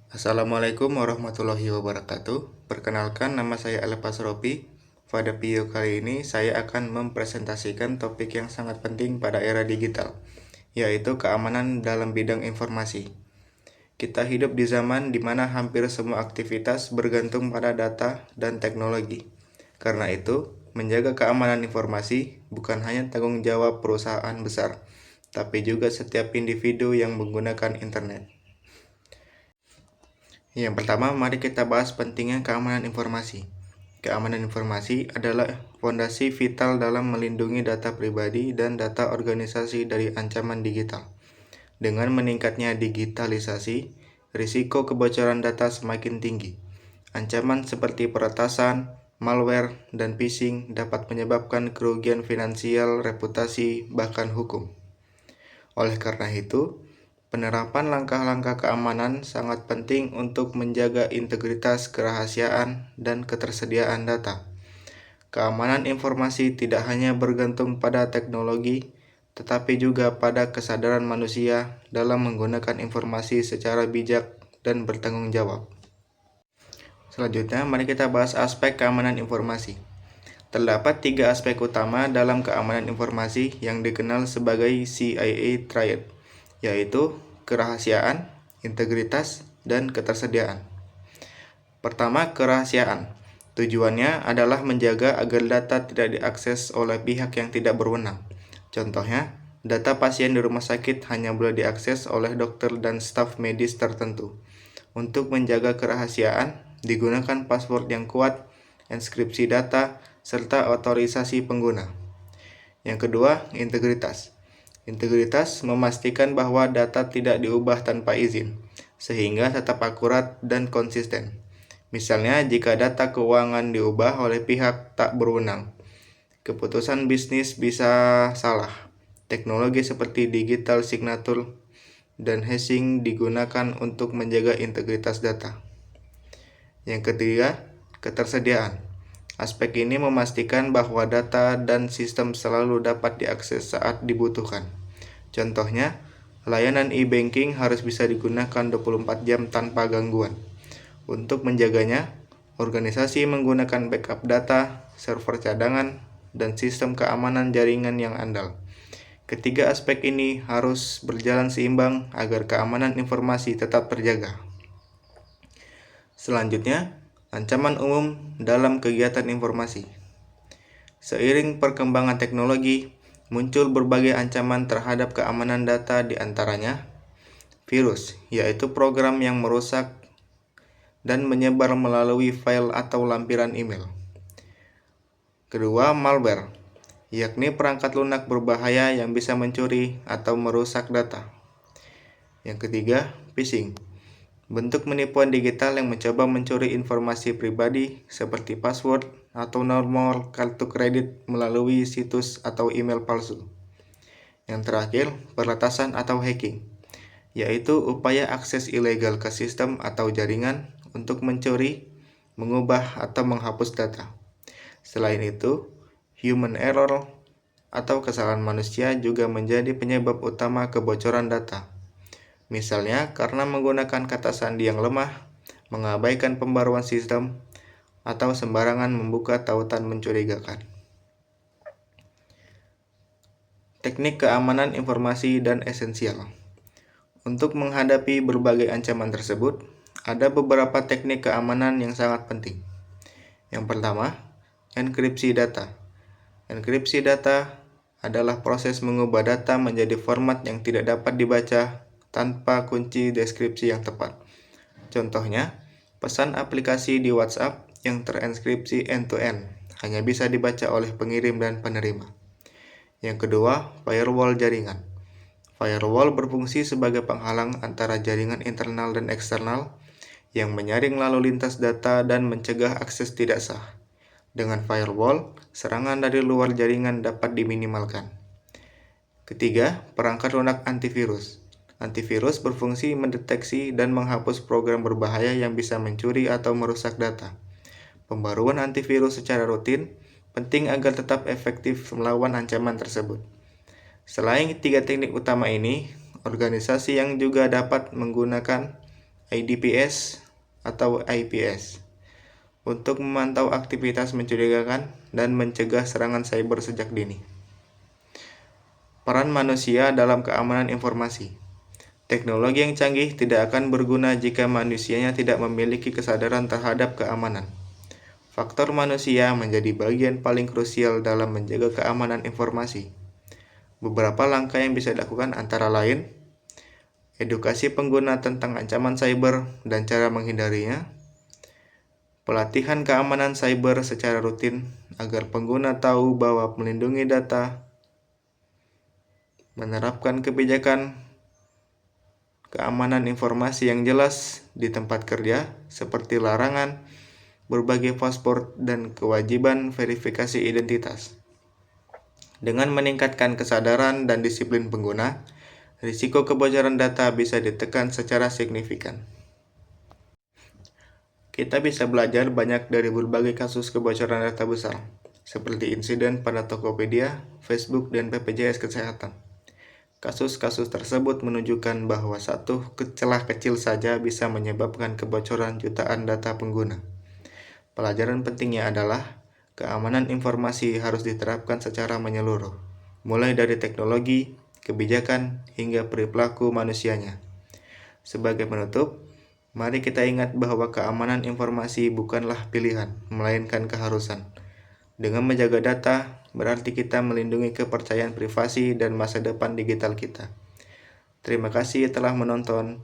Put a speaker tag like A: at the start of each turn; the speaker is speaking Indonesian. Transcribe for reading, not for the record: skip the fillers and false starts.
A: Assalamualaikum warahmatullahi wabarakatuh. Perkenalkan, nama saya Alpas Ropi. Pada video kali ini saya akan mempresentasikan topik yang sangat penting pada era digital, yaitu keamanan dalam bidang informasi. Kita hidup di zaman di mana hampir semua aktivitas bergantung pada data dan teknologi. Karena itu, menjaga keamanan informasi bukan hanya tanggung jawab perusahaan besar, tapi juga setiap individu yang menggunakan internet. Yang pertama, mari kita bahas pentingnya keamanan informasi. Keamanan informasi adalah fondasi vital dalam melindungi data pribadi dan data organisasi dari ancaman digital. Dengan meningkatnya digitalisasi, risiko kebocoran data semakin tinggi. Ancaman seperti peretasan, malware, dan phishing dapat menyebabkan kerugian finansial, reputasi, bahkan hukum. Oleh karena itu, penerapan langkah-langkah keamanan sangat penting untuk menjaga integritas, kerahasiaan, dan ketersediaan data. Keamanan informasi tidak hanya bergantung pada teknologi, tetapi juga pada kesadaran manusia dalam menggunakan informasi secara bijak dan bertanggung jawab. Selanjutnya, mari kita bahas aspek keamanan informasi. Terdapat 3 aspek utama dalam keamanan informasi yang dikenal sebagai CIA Triad, yaitu kerahasiaan, integritas, dan ketersediaan. Pertama, kerahasiaan. Tujuannya adalah menjaga agar data tidak diakses oleh pihak yang tidak berwenang. Contohnya, data pasien di rumah sakit hanya boleh diakses oleh dokter dan staf medis tertentu. Untuk menjaga kerahasiaan, digunakan password yang kuat, enskripsi data, serta otorisasi pengguna. Yang kedua, integritas. Integritas memastikan bahwa data tidak diubah tanpa izin, sehingga tetap akurat dan konsisten. Misalnya, jika data keuangan diubah oleh pihak tak berwenang, keputusan bisnis bisa salah. Teknologi seperti digital signature dan hashing digunakan untuk menjaga integritas data. Yang ketiga, ketersediaan. Aspek ini memastikan bahwa data dan sistem selalu dapat diakses saat dibutuhkan. Contohnya, layanan e-banking harus bisa digunakan 24 jam tanpa gangguan. Untuk menjaganya, organisasi menggunakan backup data, server cadangan, dan sistem keamanan jaringan yang andal. Ketiga aspek ini harus berjalan seimbang agar keamanan informasi tetap terjaga. Selanjutnya, ancaman umum dalam kegiatan informasi. Seiring perkembangan teknologi, muncul berbagai ancaman terhadap keamanan data, di antaranya virus, yaitu program yang merusak dan menyebar melalui file atau lampiran email. Kedua, malware, yakni perangkat lunak berbahaya yang bisa mencuri atau merusak data. Yang ketiga, phishing, bentuk penipuan digital yang mencoba mencuri informasi pribadi seperti password atau nomor kartu kredit melalui situs atau email palsu. Yang terakhir, peretasan atau hacking, yaitu upaya akses ilegal ke sistem atau jaringan untuk mencuri, mengubah, atau menghapus data. Selain itu, human error atau kesalahan manusia juga menjadi penyebab utama kebocoran data. Misalnya, karena menggunakan kata sandi yang lemah, mengabaikan pembaruan sistem, atau sembarangan membuka tautan mencurigakan. Teknik keamanan informasi dan esensial. Untuk menghadapi berbagai ancaman tersebut, ada beberapa teknik keamanan yang sangat penting. Yang pertama, enkripsi data. Enkripsi data adalah proses mengubah data menjadi format yang tidak dapat dibaca tanpa kunci deskripsi yang tepat. Contohnya, pesan aplikasi di WhatsApp yang terenkripsi end-to-end hanya bisa dibaca oleh pengirim dan penerima. Yang kedua, firewall jaringan. Firewall berfungsi sebagai penghalang antara jaringan internal dan eksternal yang menyaring lalu lintas data dan mencegah akses tidak sah. Dengan firewall, serangan dari luar jaringan dapat diminimalkan. Ketiga, perangkat lunak antivirus. Antivirus berfungsi mendeteksi dan menghapus program berbahaya yang bisa mencuri atau merusak data. Pembaruan antivirus secara rutin penting agar tetap efektif melawan ancaman tersebut. Selain 3 teknik utama ini, organisasi yang juga dapat menggunakan IDPS, atau IPS untuk memantau aktivitas mencurigakan dan mencegah serangan cyber sejak dini. Peran manusia dalam keamanan informasi. Teknologi yang canggih tidak akan berguna jika manusianya tidak memiliki kesadaran terhadap keamanan. Faktor manusia menjadi bagian paling krusial dalam menjaga keamanan informasi. Beberapa langkah yang bisa dilakukan antara lain: edukasi pengguna tentang ancaman cyber dan cara menghindarinya, pelatihan keamanan cyber secara rutin agar pengguna tahu bahwa melindungi data, menerapkan kebijakan keamanan informasi yang jelas di tempat kerja, seperti larangan berbagi paspor dan kewajiban verifikasi identitas. Dengan meningkatkan kesadaran dan disiplin pengguna, risiko kebocoran data bisa ditekan secara signifikan. Kita bisa belajar banyak dari berbagai kasus kebocoran data besar, seperti insiden pada Tokopedia, Facebook, dan BPJS Kesehatan. Kasus-kasus tersebut menunjukkan bahwa satu celah kecil saja bisa menyebabkan kebocoran jutaan data pengguna. Pelajaran pentingnya adalah keamanan informasi harus diterapkan secara menyeluruh, mulai dari teknologi, kebijakan, hingga perilaku manusianya. Sebagai penutup, mari kita ingat bahwa keamanan informasi bukanlah pilihan, melainkan keharusan. Dengan menjaga data, berarti kita melindungi kepercayaan privasi dan masa depan digital kita. Terima kasih telah menonton.